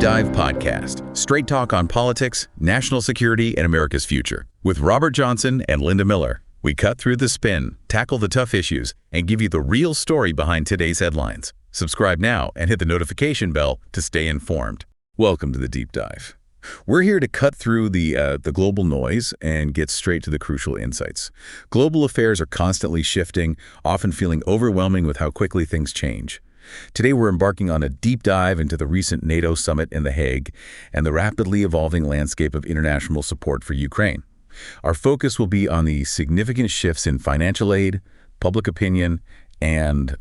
Dive Podcast, straight talk on politics, national security, and America's future. With Robert Johnson and Linda Miller, we cut through the spin, tackle the tough issues, and give you the real story behind today's headlines. Subscribe now and hit the notification bell to stay informed. Welcome to the Deep Dive. We're here to cut through the global noise and get straight to the crucial insights. Global affairs are constantly shifting, often feeling overwhelming with how quickly things change. Today we're embarking on a deep dive into the recent NATO summit in The Hague and the rapidly evolving landscape of international support for Ukraine. Our focus will be on the significant shifts in financial aid, public opinion, and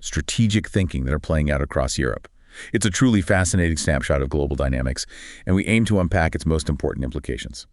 strategic thinking that are playing out across Europe. It's a truly fascinating snapshot of global dynamics, and we aim to unpack its most important implications.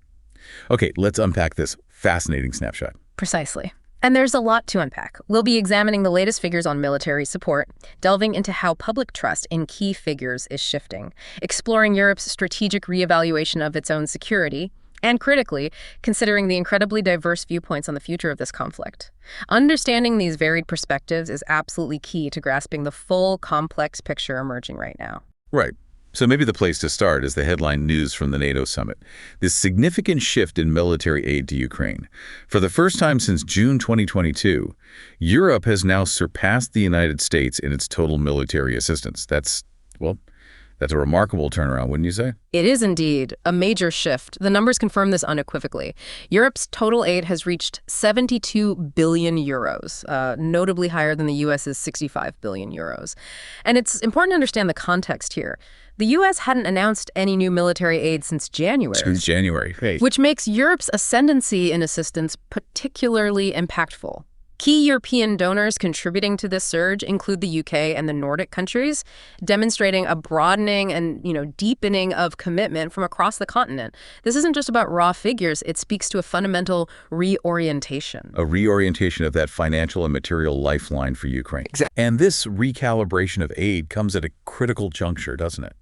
Okay, let's unpack this fascinating snapshot. Precisely. And there's a lot to unpack. We'll be examining the latest figures on military support, delving into how public trust in key figures is shifting, exploring Europe's strategic reevaluation of its own security, and critically, considering the incredibly diverse viewpoints on the future of this conflict. Understanding these varied perspectives is absolutely key to grasping the full, complex picture emerging right now. Right. So maybe the place to start is the headline news from the NATO summit. This significant shift in military aid to Ukraine. For the first time since June 2022, Europe has now surpassed the United States in its total military assistance. That's a remarkable turnaround, wouldn't you say? It is indeed a major shift. The numbers confirm this unequivocally. Europe's total aid has reached 72 billion euros, notably higher than the U.S.'s 65 billion euros. And it's important to understand the context here. The U.S. hadn't announced any new military aid since January. Since January, hey. Which makes Europe's ascendancy in assistance particularly impactful. Key European donors contributing to this surge include the UK and the Nordic countries, demonstrating a broadening and, deepening of commitment from across the continent. This isn't just about raw figures, it speaks to a fundamental reorientation. A reorientation of that financial and material lifeline for Ukraine. Exactly. And this recalibration of aid comes at a critical juncture, doesn't it?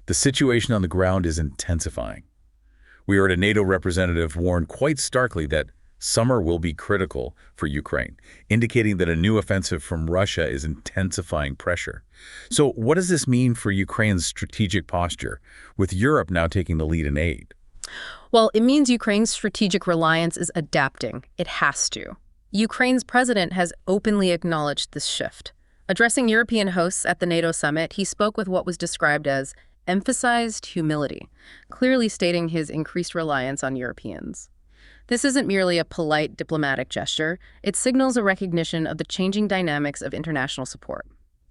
The situation on the ground is intensifying. We heard a NATO representative warn quite starkly that summer will be critical for Ukraine, indicating that a new offensive from Russia is intensifying pressure. So what does this mean for Ukraine's strategic posture, with Europe now taking the lead in aid? Well, it means Ukraine's strategic reliance is adapting. It has to. Ukraine's president has openly acknowledged this shift. Addressing European hosts at the NATO summit, he spoke with what was described as emphasized humility, clearly stating his increased reliance on Europeans. This isn't merely a polite diplomatic gesture. It signals a recognition of the changing dynamics of international support.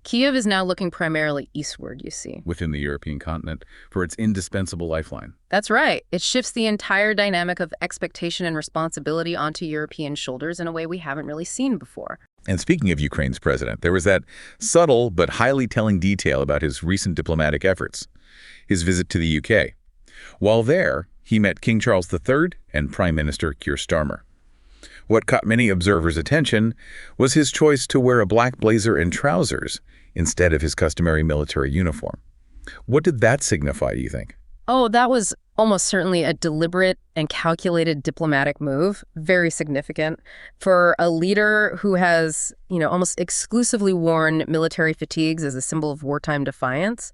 Kyiv is now looking primarily eastward, you see. Within the European continent, for its indispensable lifeline. That's right. It shifts the entire dynamic of expectation and responsibility onto European shoulders in a way we haven't really seen before. And speaking of Ukraine's president, there was that subtle but highly telling detail about his recent diplomatic efforts, his visit to the UK. While there, he met King Charles III and Prime Minister Keir Starmer. What caught many observers' attention was his choice to wear a black blazer and trousers instead of his customary military uniform. What did that signify, do you think? Oh, that was almost certainly a deliberate and calculated diplomatic move, very significant for a leader who has, almost exclusively worn military fatigues as a symbol of wartime defiance.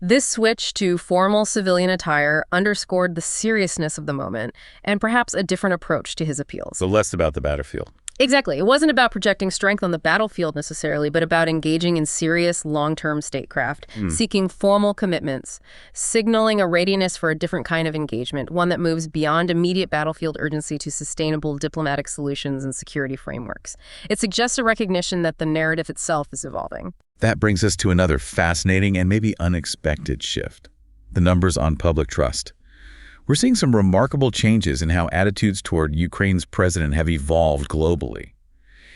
This switch to formal civilian attire underscored the seriousness of the moment and perhaps a different approach to his appeals. So less about the battlefield. Exactly. It wasn't about projecting strength on the battlefield necessarily, but about engaging in serious long-term statecraft, seeking formal commitments, signaling a readiness for a different kind of engagement, one that moves beyond immediate battlefield urgency to sustainable diplomatic solutions and security frameworks. It suggests a recognition that the narrative itself is evolving. That brings us to another fascinating and maybe unexpected shift: the numbers on public trust. We're seeing some remarkable changes in how attitudes toward Ukraine's president have evolved globally.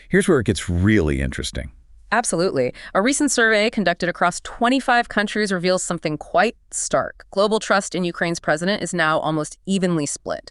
Here's where it gets really interesting. Absolutely. A recent survey conducted across 25 countries reveals something quite stark. Global trust in Ukraine's president is now almost evenly split.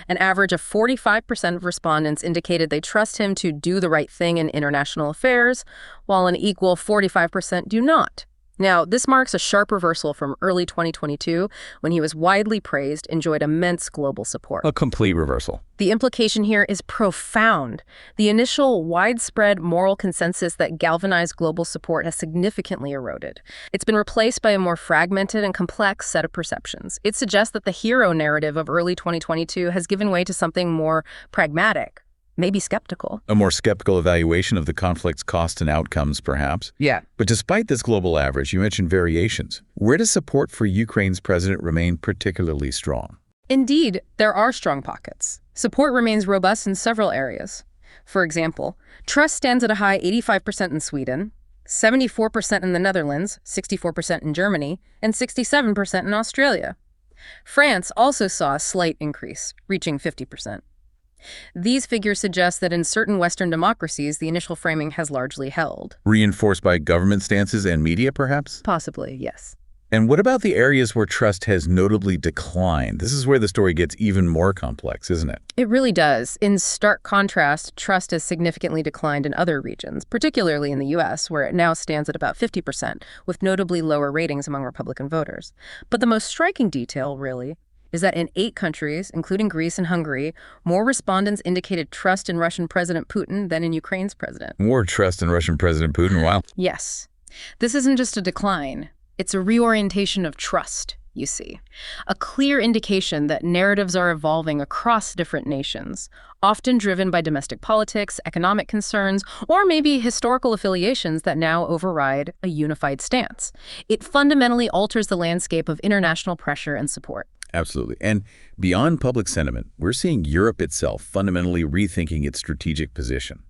An average of 45% of respondents indicated they trust him to do the right thing in international affairs, while an equal 45% do not. Now, this marks a sharp reversal from early 2022, when he was widely praised, enjoyed immense global support. A complete reversal. The implication here is profound. The initial widespread moral consensus that galvanized global support has significantly eroded. It's been replaced by a more fragmented and complex set of perceptions. It suggests that the hero narrative of early 2022 has given way to something more pragmatic, maybe skeptical. A more skeptical evaluation of the conflict's costs and outcomes, perhaps. Yeah. But despite this global average, you mentioned variations. Where does support for Ukraine's president remain particularly strong? Indeed, there are strong pockets. Support remains robust in several areas. For example, trust stands at a high 85% in Sweden, 74% in the Netherlands, 64% in Germany, and 67% in Australia. France also saw a slight increase, reaching 50%. These figures suggest that in certain Western democracies, the initial framing has largely held. Reinforced by government stances and media, perhaps? Possibly, yes. And what about the areas where trust has notably declined? This is where the story gets even more complex, isn't it? It really does. In stark contrast, trust has significantly declined in other regions, particularly in the U.S., where it now stands at about 50%, with notably lower ratings among Republican voters. But the most striking detail, really, is that in 8 countries, including Greece and Hungary, more respondents indicated trust in Russian President Putin than in Ukraine's president. More trust in Russian President Putin? Wow. Yes. This isn't just a decline. It's a reorientation of trust, you see. A clear indication that narratives are evolving across different nations, often driven by domestic politics, economic concerns, or maybe historical affiliations that now override a unified stance. It fundamentally alters the landscape of international pressure and support. Absolutely. And beyond public sentiment, we're seeing Europe itself fundamentally rethinking its strategic position.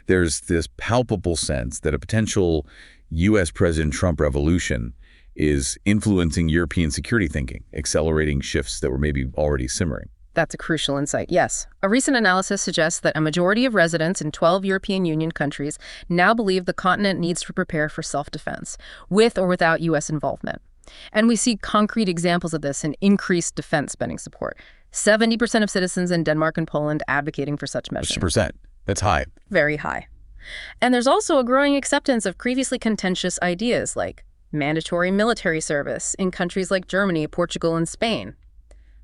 There's this palpable sense that a potential U.S. President Trump revolution is influencing European security thinking, accelerating shifts that were maybe already simmering. That's a crucial insight, yes. A recent analysis suggests that a majority of residents in 12 European Union countries now believe the continent needs to prepare for self-defense, with or without U.S. involvement. And we see concrete examples of this in increased defense spending support. 70% of citizens in Denmark and Poland advocating for such measures. Percent. That's high. Very high. And there's also a growing acceptance of previously contentious ideas like mandatory military service in countries like Germany, Portugal, and Spain.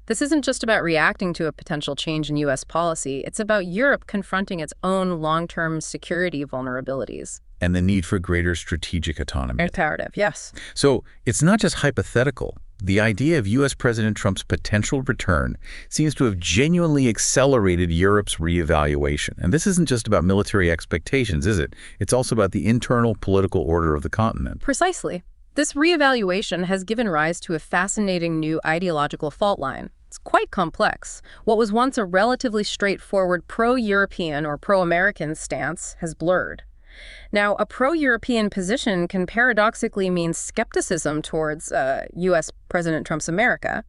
This isn't just about reacting to a potential change in U.S. policy. It's about Europe confronting its own long-term security vulnerabilities. And the need for greater strategic autonomy. Imperative, yes. So it's not just hypothetical. The idea of U.S. President Trump's potential return seems to have genuinely accelerated Europe's reevaluation. And this isn't just about military expectations, is it? It's also about the internal political order of the continent. Precisely. This reevaluation has given rise to a fascinating new ideological fault line. It's quite complex. What was once a relatively straightforward pro-European or pro-American stance has blurred. Now, a pro-European position can paradoxically mean skepticism towards U.S. President Trump's America,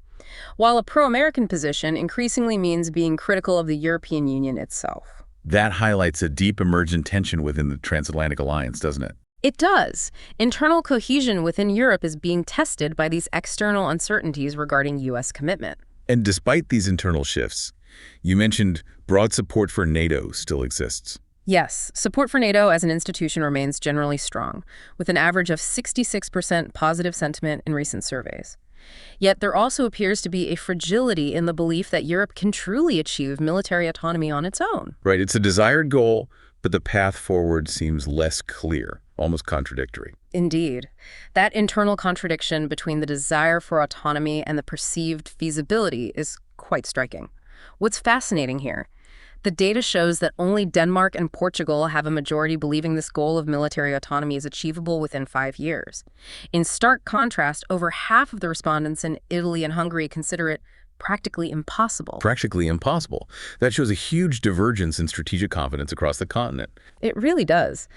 while a pro-American position increasingly means being critical of the European Union itself. That highlights a deep emergent tension within the transatlantic alliance, doesn't it? It does. Internal cohesion within Europe is being tested by these external uncertainties regarding U.S. commitment. And despite these internal shifts, you mentioned broad support for NATO still exists. Yes, support for NATO as an institution remains generally strong, with an average of 66% positive sentiment in recent surveys. Yet there also appears to be a fragility in the belief that Europe can truly achieve military autonomy on its own. Right, it's a desired goal, but the path forward seems less clear, almost contradictory. Indeed. That internal contradiction between the desire for autonomy and the perceived feasibility is quite striking. What's fascinating here? The data shows that only Denmark and Portugal have a majority believing this goal of military autonomy is achievable within 5 years. In stark contrast, over half of the respondents in Italy and Hungary consider it practically impossible. Practically impossible. That shows a huge divergence in strategic confidence across the continent. It really does.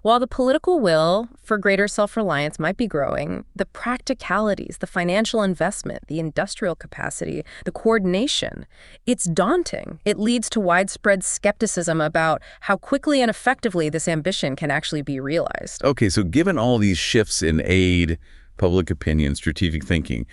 While the political will for greater self-reliance might be growing, the practicalities, the financial investment, the industrial capacity, the coordination, it's daunting. It leads to widespread skepticism about how quickly and effectively this ambition can actually be realized. Okay, so given all these shifts in aid, public opinion, strategic thinking,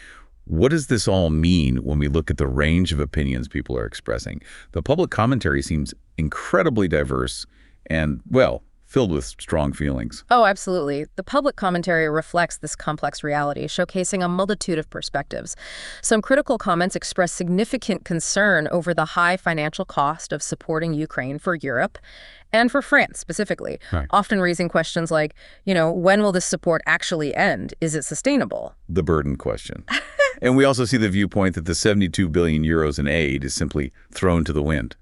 what does this all mean when we look at the range of opinions people are expressing? The public commentary seems incredibly diverse and, well, filled with strong feelings. Oh, absolutely. The public commentary reflects this complex reality, showcasing a multitude of perspectives. Some critical comments express significant concern over the high financial cost of supporting Ukraine for Europe and for France specifically, Right. often raising questions like, when will this support actually end? Is it sustainable? The burden question. And we also see the viewpoint that the 72 billion euros in aid is simply thrown to the wind.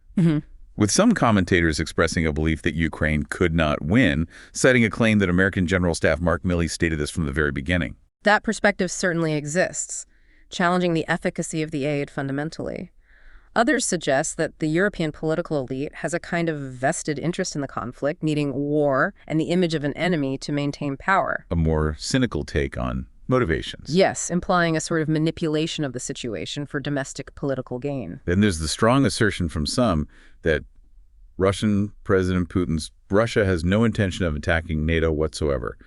With some commentators expressing a belief that Ukraine could not win, citing a claim that American General Staff Mark Milley stated this from the very beginning. That perspective certainly exists, challenging the efficacy of the aid fundamentally. Others suggest that the European political elite has a kind of vested interest in the conflict, needing war and the image of an enemy to maintain power. A more cynical take on motivations. Yes, implying a sort of manipulation of the situation for domestic political gain. Then there's the strong assertion from some that Russian President Putin's Russia has no intention of attacking NATO whatsoever,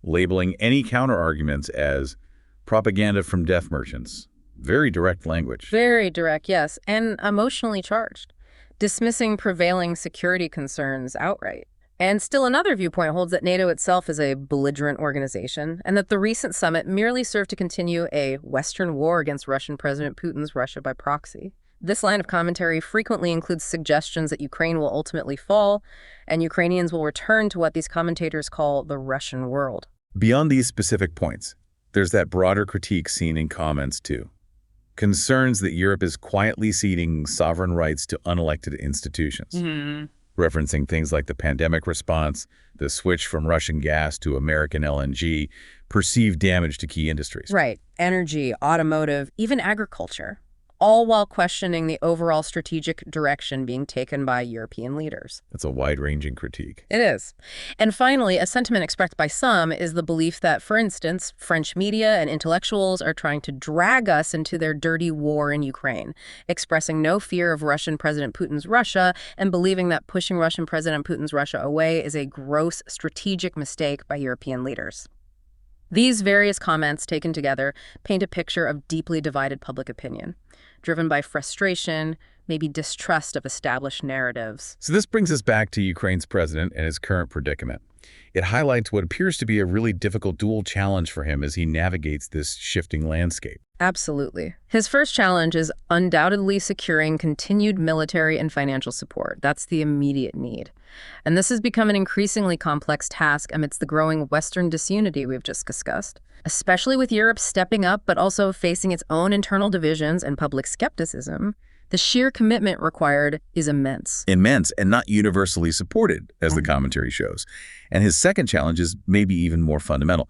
labeling any counter-arguments as propaganda from death merchants. Very direct language. Very direct, yes, and emotionally charged, dismissing prevailing security concerns outright. And still another viewpoint holds that NATO itself is a belligerent organization and that the recent summit merely served to continue a Western war against Russian President Putin's Russia by proxy. This line of commentary frequently includes suggestions that Ukraine will ultimately fall and Ukrainians will return to what these commentators call the Russian world. Beyond these specific points, there's that broader critique seen in comments too. Concerns that Europe is quietly ceding sovereign rights to unelected institutions. Referencing things like the pandemic response, the switch from Russian gas to American LNG, perceived damage to key industries. Right. Energy, automotive, even agriculture, all while questioning the overall strategic direction being taken by European leaders. That's a wide-ranging critique. It is. And finally, a sentiment expressed by some is the belief that, for instance, French media and intellectuals are trying to drag us into their dirty war in Ukraine, expressing no fear of Russian President Putin's Russia and believing that pushing Russian President Putin's Russia away is a gross strategic mistake by European leaders. These various comments taken together paint a picture of deeply divided public opinion, driven by frustration, maybe distrust of established narratives. So this brings us back to Ukraine's president and his current predicament. It highlights what appears to be a really difficult dual challenge for him as he navigates this shifting landscape. Absolutely. His first challenge is undoubtedly securing continued military and financial support. That's the immediate need. And this has become an increasingly complex task amidst the growing Western disunity we've just discussed, especially with Europe stepping up but also facing its own internal divisions and public skepticism. The sheer commitment required is immense. Immense and not universally supported, as the commentary shows. And his second challenge is maybe even more fundamental: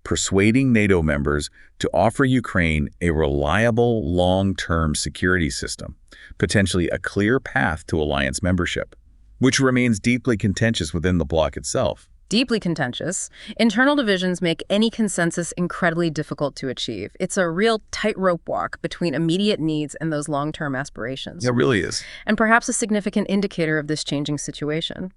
persuading NATO members to offer Ukraine a reliable long-term security system, potentially a clear path to alliance membership, which remains deeply contentious within the bloc itself. Deeply contentious. Internal divisions make any consensus incredibly difficult to achieve. It's a real tightrope walk between immediate needs and those long-term aspirations. It really is. And perhaps a significant indicator of this changing situation.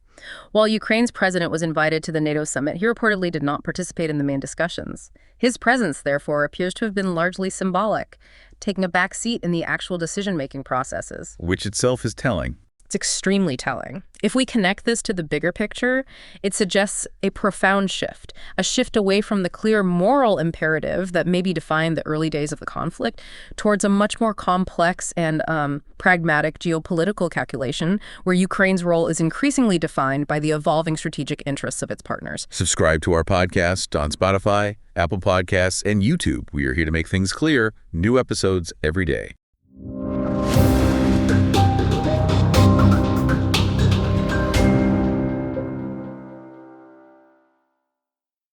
While Ukraine's president was invited to the NATO summit, he reportedly did not participate in the main discussions. His presence, therefore, appears to have been largely symbolic, taking a back seat in the actual decision-making processes. Which itself is telling. It's extremely telling. If we connect this to the bigger picture, it suggests a profound shift, a shift away from the clear moral imperative that maybe defined the early days of the conflict towards a much more complex and pragmatic geopolitical calculation where Ukraine's role is increasingly defined by the evolving strategic interests of its partners. Subscribe to our podcast on Spotify, Apple Podcasts, and YouTube. We are here to make things clear. New episodes every day.